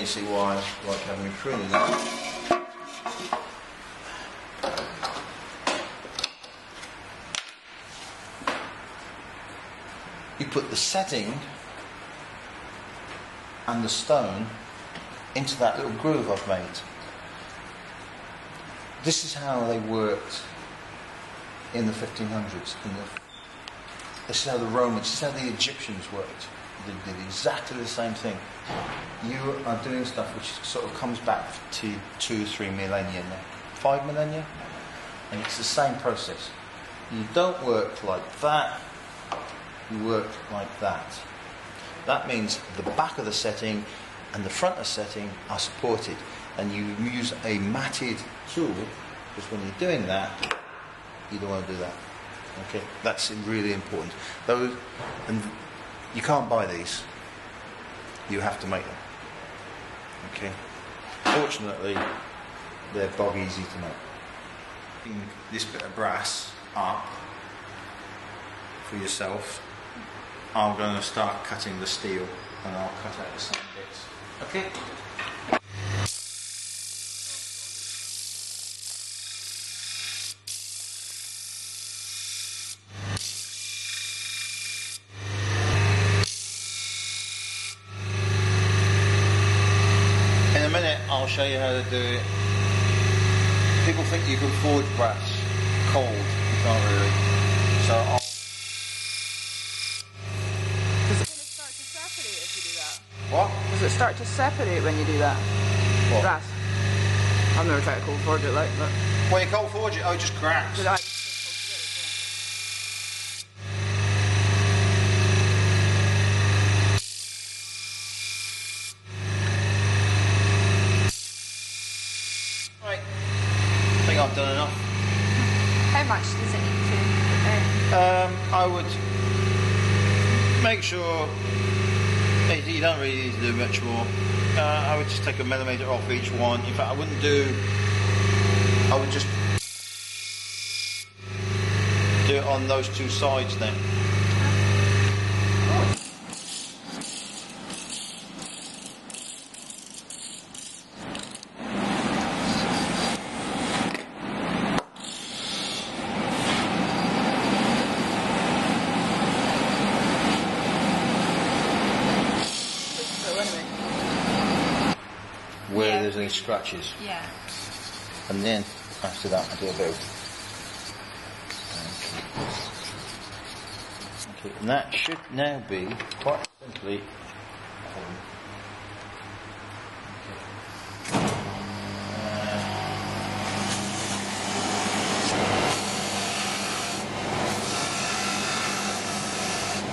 you see why I like having a pruning now. You put the setting and the stone into that little groove I've made. This is how they worked in the 1500s. This is how the Romans, this is how the Egyptians worked. They did exactly the same thing. You are doing stuff which sort of comes back to 2-3 millennia now, 5 millennia, and it's the same process. You don't work like that, you work like that. That means the back of the setting and the front of the setting are supported, and you use a matted tool, because when you're doing that, you don't want to do that. Okay, that's really important. Those, and you can't buy these. You have to make them. Okay. Fortunately, they're bog easy to make. Putting this bit of brass up for yourself, I'm going to start cutting the steel, and I'll cut out the same bits. Okay. I'll show you how to do it. People think you can forge brass cold. You can't really. So I'll... Does it start to separate if you do that? What? Does it start to separate when you do that? What? Brass. I've never tried to cold forge it like that. When you cold forge it, oh, it just cracks. I've done enough. How much does it need to? I would make sure you don't really need to do much more. I would just take a millimetre off each one. In fact, I would just do it on those two sides then. Where there's any scratches. Yeah. And then after that I do a bit of... Okay, and that should now be quite simply...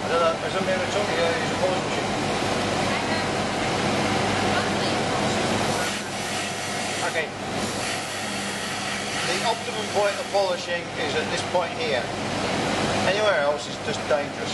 I don't know, is somebody ever told you to use a polling machine? Okay. The optimum point of polishing is at this point here. Anywhere else is just dangerous.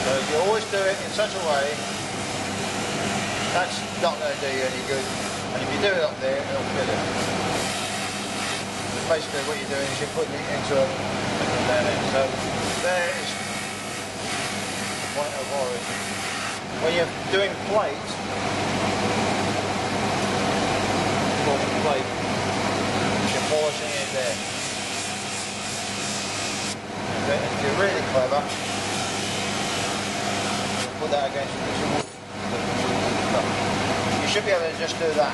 So you always do it in such a way that's not going to do you any good. And if you do it up there, it'll kill you. But basically what you're doing is you're putting it into a down there. So there is the point of origin. When you're doing plate, plate, you're polishing it there. Okay, if you're really clever, you put that against the piece of wood. You should be able to just do that.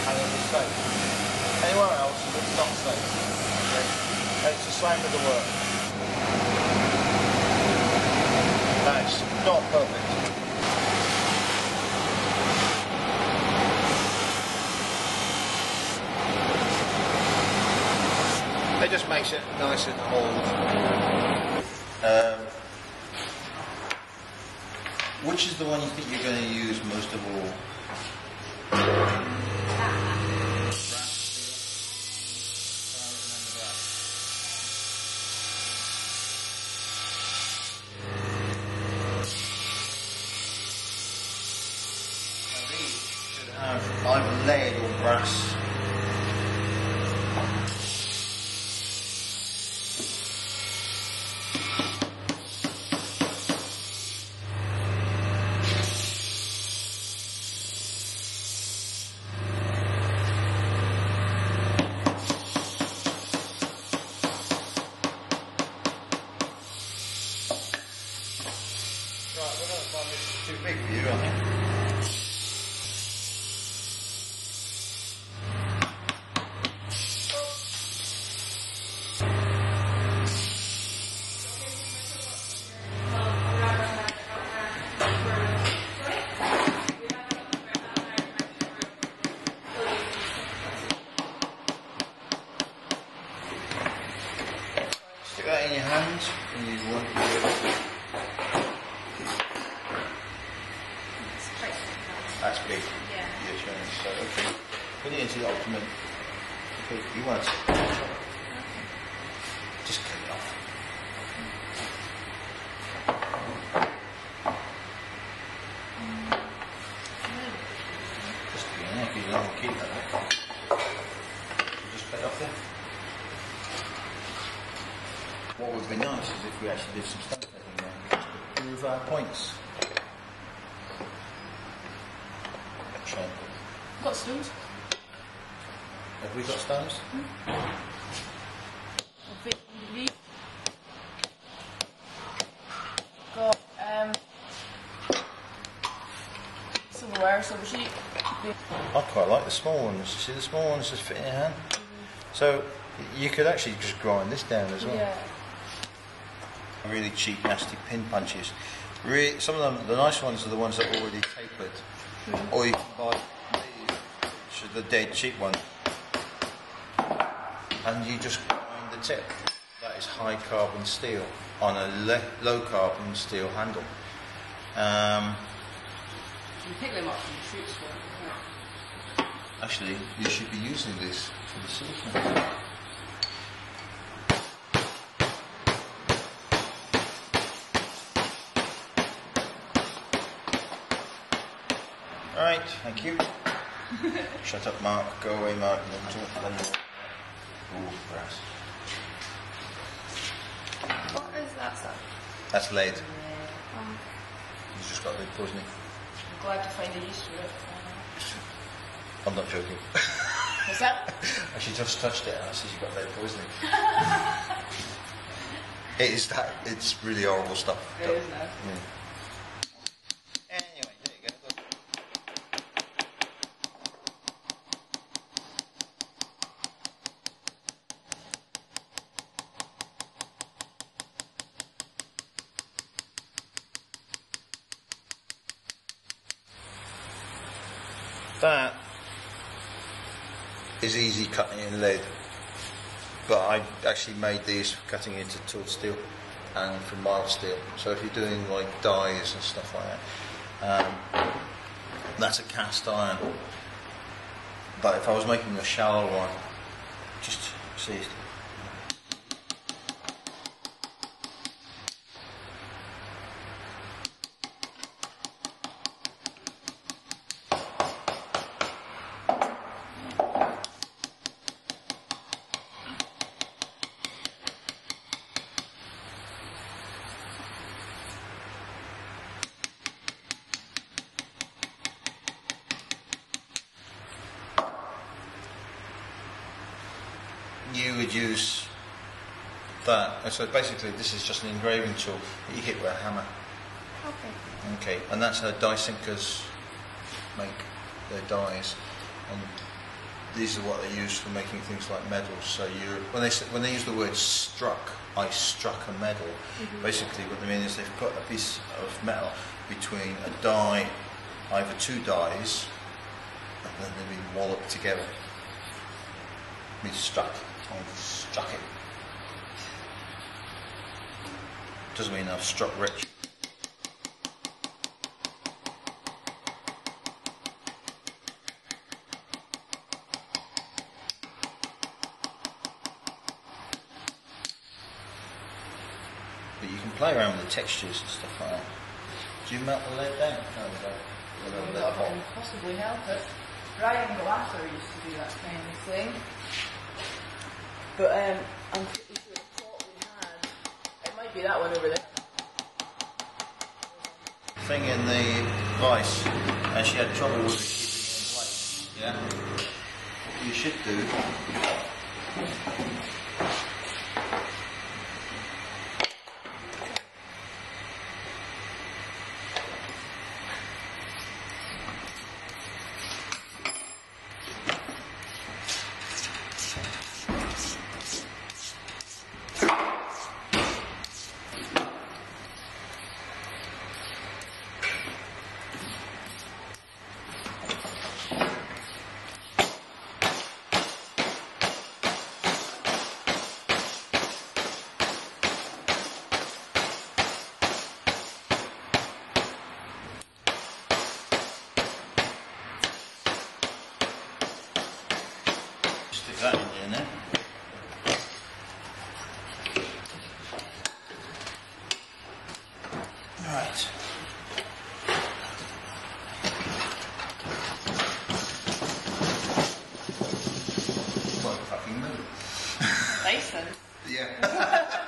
And it'll be safe. Anywhere else, it's not safe. Okay? And it's the same with the work. That's not perfect. It just makes it nice and old. Which is the one you think you're going to use most of all? These should have either lead or brass. Put it into the optimum. Okay, you want it. Just cut it off. Just if you don't want to keep that. Just cut it off there. What would be nice is if we actually did some stone cutting there, to prove our points. Shame. Got stones? Have we got stones? We've got silverware, silver sheet. I quite like the small ones. See, the small ones just fit in your hand. So you could actually just grind this down as well. Yeah. Really cheap, nasty pin punches. Really, some of them, the nice ones are the ones that are already tapered. Or you can buy these, which are the dead cheap one. And you just grind the tip. That is high carbon steel on a low carbon steel handle. You pick them up from the shoot store. Actually, you should be using this for the silicone. Alright, thank you. Shut up, Mark. Go away, Mark. Ooh, brass. What is that stuff? That's lead. He's just got lead poisoning. I'm glad to find a use for it. I'm not joking. What's that? She just touched it and I said she got lead poisoning. It is that. It's really horrible stuff. It is now. Yeah. Anyway, there you go. Look. That is easy cutting in lead, but I actually made these for cutting into tool steel and for mild steel. So if you're doing like dies and stuff like that, that's a cast iron. But if I was making a shallow one, just see. You would use that. So basically, this is just an engraving tool that you hit with a hammer. Okay. Okay, and that's how die sinkers make their dies, and these are what they use for making things like medals. So when they use the word struck, I struck a medal. Basically, what they mean is they've put a piece of metal between a die, either two dies, and then they've been walloped together. Me struck. I struck it. Doesn't mean I've struck rich. But you can play around with the textures and stuff like that. Do you melt the lead down? No, we don't. I can possibly help it. Ryan Glasser used to do that kind of thing. But I'm pretty sure the plot we had, it might be that one over there. Thing in the vice, and she had trouble with it keeping it in place. Yeah? What you should do. that in there. Right. Quite a fucking move. Mason. Yeah.